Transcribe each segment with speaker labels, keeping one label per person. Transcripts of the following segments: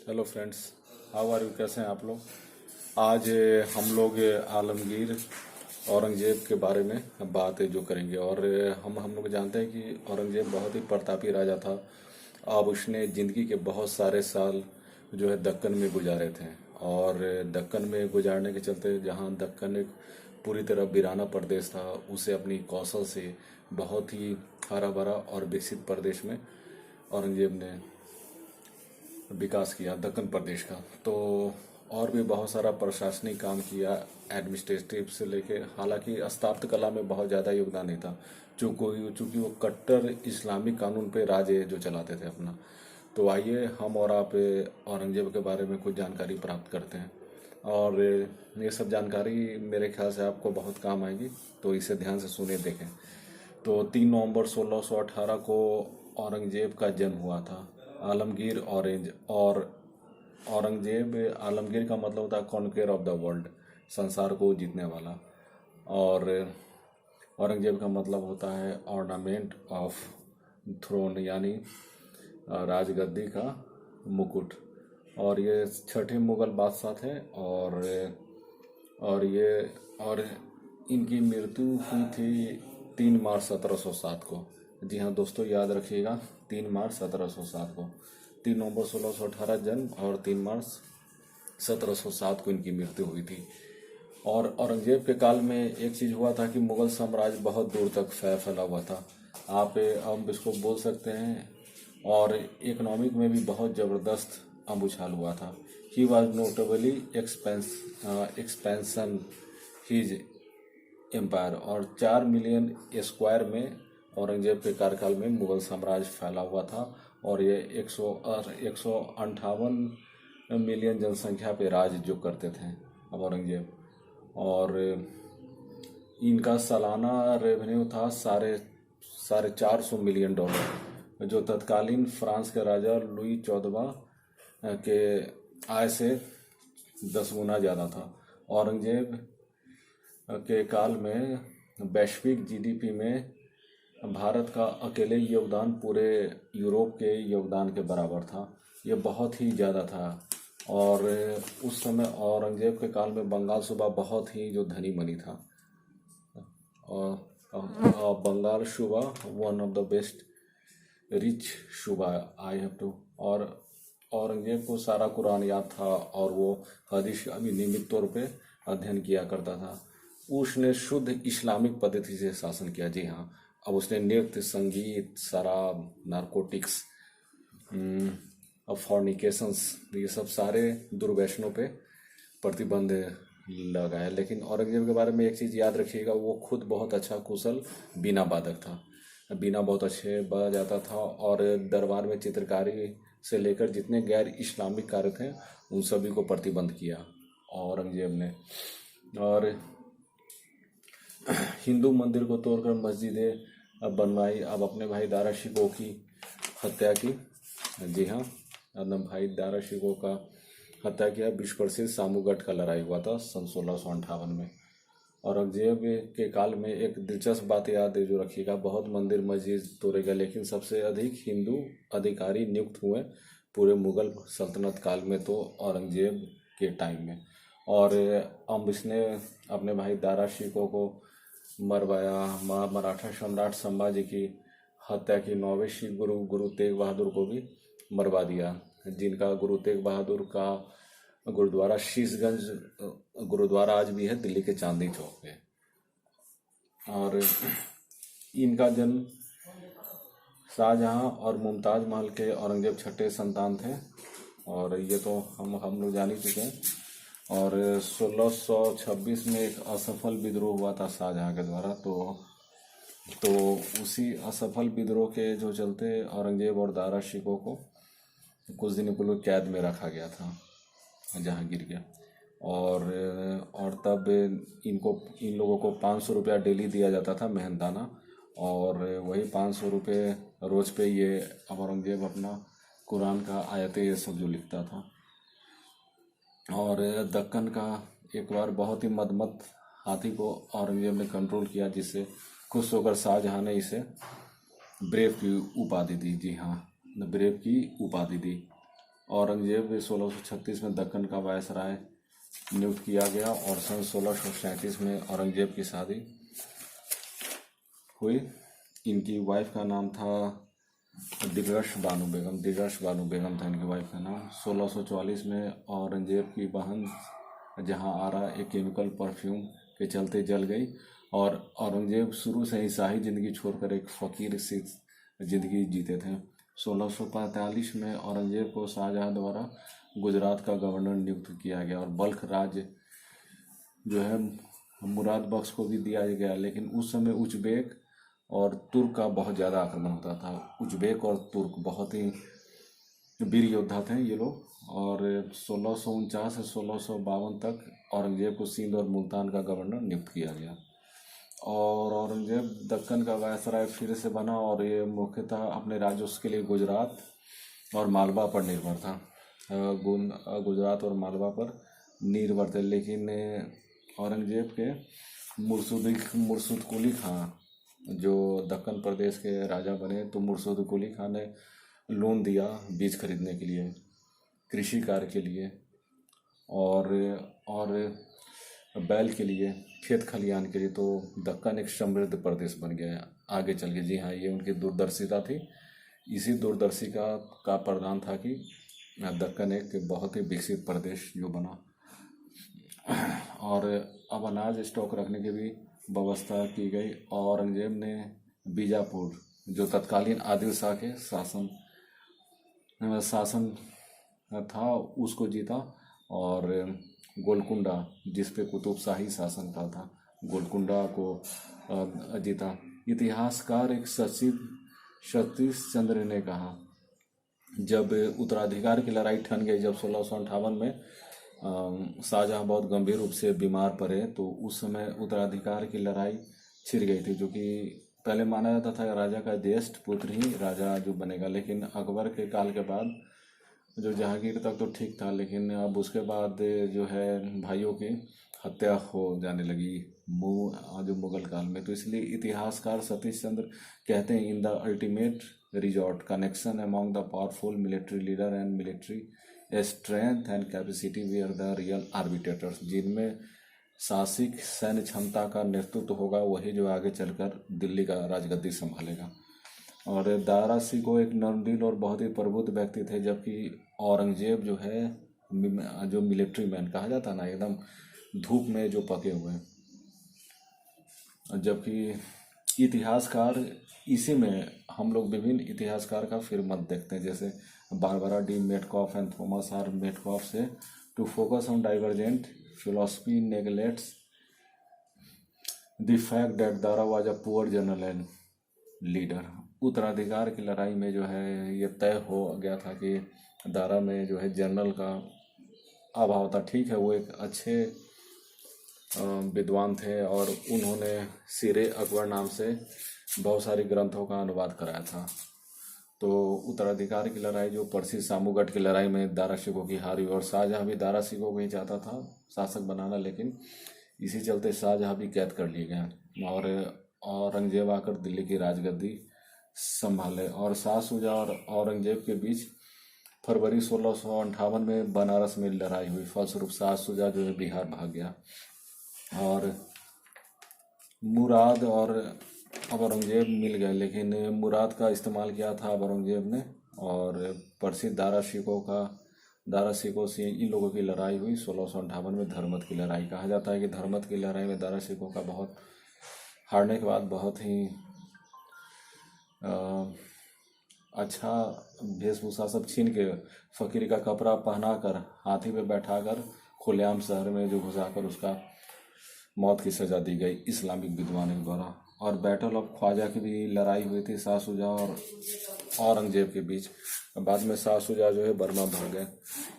Speaker 1: Hello friends, how are you? कैसे हैं आप लोग? आज हम लोग आलमगीर औरंगजेब के बारे में बात जो करेंगे। और हम लोग जानते हैं कि औरंगजेब बहुत ही प्रतापी राजा था। अब उसने ज़िंदगी के बहुत सारे साल जो है दक्कन में गुजारे थे। और दक्कन में गुजारने के चलते, जहाँ दक्कन एक पूरी तरह वीराना प्रदेश था, उसे अपनी कौशल से बहुत ही हरा भरा और विकसित प्रदेश में औरंगजेब ने विकास किया, दक्कन प्रदेश का। तो और भी बहुत सारा प्रशासनिक काम किया, एडमिनिस्ट्रेटिव से लेके। हालांकि स्थापत्य कला में बहुत ज़्यादा योगदान नहीं था, चूँकि वो कट्टर इस्लामिक कानून पे राज जो चलाते थे अपना। तो आइए हम और आप औरंगजेब के बारे में कुछ जानकारी प्राप्त करते हैं। और ये सब जानकारी मेरे ख्याल से आपको बहुत काम आएगी, तो इसे ध्यान से सुने, देखें। तो 3 नवंबर 1618 को औरंगजेब का जन्म हुआ था। आलमगीर ऑरेंज और औरंगजेब, आलमगीर का मतलब होता है कॉन्केर ऑफ द वर्ल्ड, संसार को जीतने वाला। और औरंगजेब का मतलब होता है ऑर्नामेंट ऑफ थ्रोन, यानी राजगद्दी का मुकुट। और ये छठे मुगल बादशाह थे। और ये और इनकी मृत्यु हुई थी 3 मार्च 1707 को। जी हाँ दोस्तों, याद रखिएगा, 3 मार्च 1707 को। 3 नवंबर 1618 जन्म और 3 मार्च 1707 को इनकी मृत्यु हुई थी। और औरंगजेब के काल में एक चीज़ हुआ था कि मुगल साम्राज्य बहुत दूर तक फैला हुआ था, आप अब इसको बोल सकते हैं। और इकोनॉमिक में भी बहुत ज़बरदस्त उछाल हुआ था। He was notably expansion his empire. और 4 मिलियन स्क्वायर में औरंगजेब के कार्यकाल में मुगल साम्राज्य फैला हुआ था। और ये 158 मिलियन जनसंख्या पे राज जो करते थे अब औरंगजेब। और इनका सालाना रेवेन्यू था साढ़े 400 मिलियन डॉलर, जो तत्कालीन फ्रांस के राजा लुई 14वां के आय से 10 गुना ज़्यादा था। औरंगजेब के काल में वैश्विक जीडीपी में भारत का अकेले योगदान पूरे यूरोप के योगदान के बराबर था। ये बहुत ही ज़्यादा था। और उस समय औरंगजेब के काल में बंगाल सूबा बहुत ही जो धनी मनी था। और बंगाल सूबा one of the best rich सूबा आई हैव टू। और औरंगजेब को सारा कुरान याद था, और वो हदीस का भी नियमित तौर पे अध्ययन किया करता था। उसने शुद्ध इस्लामिक पद्धति से शासन किया। जी हाँ, अब उसने नृत्य, संगीत, शराब, नारकोटिक्स, अब फॉर्निकेशंस, ये सब सारे दुर्व्यसनों पे प्रतिबंध लगा है। लेकिन औरंगजेब के बारे में एक चीज़ याद रखिएगा, वो खुद बहुत अच्छा कुशल बीना वादक था। बीना बहुत अच्छे बजा जाता था। और दरबार में चित्रकारी से लेकर जितने गैर इस्लामिक कार्य थे, उन सभी को प्रतिबंध किया औरंगजेब ने। और हिंदू मंदिर को तोड़कर मस्जिदें बनवाई। अब अपने भाई दारा शिकोह की हत्या की। जी हाँ, अपने भाई दारा शिकोह का हत्या किया। विश्व प्रसिद्ध सामूगढ़ का लड़ाई हुआ था सन 1658 में। औरंगजेब के काल में एक दिलचस्प बात याद जो रखिएगा, बहुत मंदिर मस्जिद तोड़े गए, लेकिन सबसे अधिक हिंदू अधिकारी नियुक्त हुए पूरे मुगल सल्तनत काल में, तो औरंगजेब के टाइम में। और अब इसने अपने भाई दारा शिकोह को मरवाया। मराठा सम्राट संभाजी की हत्या की। 9वें सिख गुरु तेग बहादुर को भी मरवा दिया, जिनका गुरु तेग बहादुर का गुरुद्वारा शीशगंज गुरुद्वारा आज भी है दिल्ली के चांदनी चौक पे। और इनका जन्म शाहजहां और मुमताज महल के औरंगजेब छठे संतान थे। और ये तो हम लोग जान ही चुके हैं। और 1626 में एक असफल विद्रोह हुआ था शाहजहां के द्वारा। तो उसी असफल विद्रोह के जो चलते औरंगजेब और दारा शिकोह को कुछ दिन पूर्व कैद में रखा गया था जहांगीर के। और तब इन लोगों को 500 रुपया डेली दिया जाता था मेहनताना। और वही 500 रुपये रोज पे ये औरंगजेब अपना कुरान का आयतें ये सब जो लिखता था। और दक्कन का एक बार बहुत ही मदमत हाथी को औरंगजेब ने कंट्रोल किया, जिससे खुश होकर शाहजहां ने इसे ब्रेव की उपाधि दी। जी हाँ, ब्रेव की उपाधि दी। औरंगजेब 1636 में दक्कन का वायसराय नियुक्त किया गया और सन 1637 में औरंगजेब की शादी हुई। इनकी वाइफ का नाम था दिगश बानो बेगम। दिगश बानो बेगम था इनकी वाइफ का नाम। 1644 में औरंगजेब की बहन जहां आरा एक केमिकल परफ्यूम के चलते जल गई और औरंगजेब शुरू से ही शाही जिंदगी छोड़कर एक फकीर सी जिंदगी जीते थे। 1645 में औरंगजेब को शाहजहां द्वारा गुजरात का गवर्नर नियुक्त किया गया और बल्ख राज्य जो है मुराद बख्श को भी दिया गया, लेकिन उस समय उज्बेक और तुर्क का बहुत ज़्यादा आक्रमण होता था। उज्बेक और तुर्क बहुत ही वीर योद्धा थे ये लोग। और 1649 से 1652 तक औरंगजेब को सिंध और मुल्तान का गवर्नर नियुक्त किया गया और औरंगजेब दक्कन का वायसराय फिर से बना और ये मुख्यतः अपने राजस्व के लिए गुजरात और मालवा पर निर्भर था। गुजरात और मालवा पर निर्भर थे, लेकिन औरंगजेब के मुर्शुद कुली खां जो दक्कन प्रदेश के राजा बने, तो मुर्शुद कुली खां ने लोन दिया बीज खरीदने के लिए, कृषि कार्य के लिए और बैल के लिए, खेत खलियान के लिए। तो दक्कन एक समृद्ध प्रदेश बन गया आगे चल के। जी हाँ, ये उनकी दूरदर्शिता थी। इसी दूरदर्शिता का परिणाम था कि दक्कन एक बहुत ही विकसित प्रदेश जो बना। और अब अनाज स्टॉक रखने की भी व्यवस्था की गई। औरंगजेब ने बीजापुर जो तत्कालीन आदिल शाह के शासन था उसको जीता और गोलकुंडा जिस पे कुतुब शाही शासन का था, गोलकुंडा को जीता। इतिहासकार एक सतीश चंद्र ने कहा, जब उत्तराधिकार की लड़ाई ठन गई, जब 1658 में शाहजहां बहुत गंभीर रूप से बीमार पड़े, तो उस समय उत्तराधिकार की लड़ाई छिड़ गई थी, जो कि पहले माना जाता था राजा का ज्येष्ठ पुत्र ही राजा जो बनेगा। लेकिन अकबर के काल के बाद जो जहांगीर तक तो ठीक था, लेकिन अब उसके बाद जो है भाइयों की हत्या हो जाने लगी जो मुगल काल में। तो इसलिए इतिहासकार सतीश चंद्र कहते हैं, in the ultimate resort connection among the powerful military leader and military strength and capacity were the real arbitrators. जिनमें साहसिक सैन्य क्षमता का नेतृत्व होगा वही जो आगे चलकर दिल्ली का राजगद्दी संभालेगा। और दारा सिकोह एक नर्मदिल और बहुत ही प्रबुद्ध व्यक्ति थे, जबकि औरंगजेब जो है जो मिलिट्री मैन कहा जाता ना, एकदम धूप में जो पके हुए हैं। जबकि इतिहासकार इसी में हम लोग विभिन्न इतिहासकार का फिर मत देखते हैं, जैसे Barbara D Metcalf and Thomas R Metcalf से to focus on divergent philosophy neglects the fact that Dara was a poor general and leader. उत्तराधिकार की लड़ाई में जो है ये तय हो गया था कि दारा में जो है जनरल का अभाव था। ठीक है, वो एक अच्छे विद्वान थे और उन्होंने सिरे अकबर नाम से बहुत सारे ग्रंथों का अनुवाद कराया था। तो उत्तराधिकार की लड़ाई जो परसी सामूगढ़ की लड़ाई में दारा शिकोह की हारी और शाहजहां भी दारा शिकोह को ही चाहता था शासक बनाना, लेकिन इसी चलते शाहजहां भी कैद कर लिए गए और औरंगजेब आकर दिल्ली की राजगद्दी संभाले। और शाह शुजा और औरंगजेब के बीच फरवरी 1658 में बनारस में लड़ाई हुई। फलस्वरूप शाह शुजा जो है बिहार भाग गया और मुराद और औरंगजेब मिल गए, लेकिन मुराद का इस्तेमाल किया था औरंगजेब ने और प्रसिद्ध दारा शिकोह से इन लोगों की लड़ाई हुई 1658 में। धर्मत की लड़ाई कहा जाता है कि धर्मत की लड़ाई में दारा शिकोह का बहुत हारने के बाद बहुत ही अच्छा वेशभूषा सब छीन के फकीर का कपड़ा पहनाकर हाथी पे बैठाकर खुलेआम शहर में जो घुसाकर उसका मौत की सजा दी गई इस्लामिक विद्वानों द्वारा। और बैटल ऑफ ख्वाजा की भी लड़ाई हुई थी शाह शुजा और औरंगजेब के बीच। बाद में शाह शुजा जो है बर्मा भाग गए।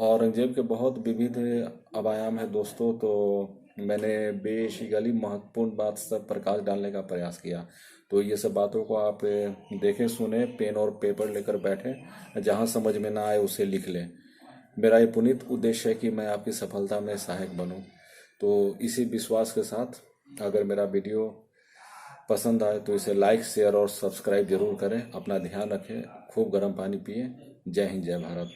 Speaker 1: औरंगजेब के बहुत विविध अबायाम है दोस्तों, तो मैंने बेसिकली महत्वपूर्ण बात सब प्रकाश डालने का प्रयास किया। तो ये सब बातों को आप देखें, सुने, पेन और पेपर लेकर बैठें, जहाँ समझ में ना आए उसे लिख लें। मेरा ये पुनीत उद्देश्य है कि मैं आपकी सफलता में सहायक बनूं। तो इसी विश्वास के साथ अगर मेरा वीडियो पसंद आए तो इसे लाइक, शेयर और सब्सक्राइब जरूर करें। अपना ध्यान रखें, खूब गर्म पानी पिए। जय हिंद, जय भारत।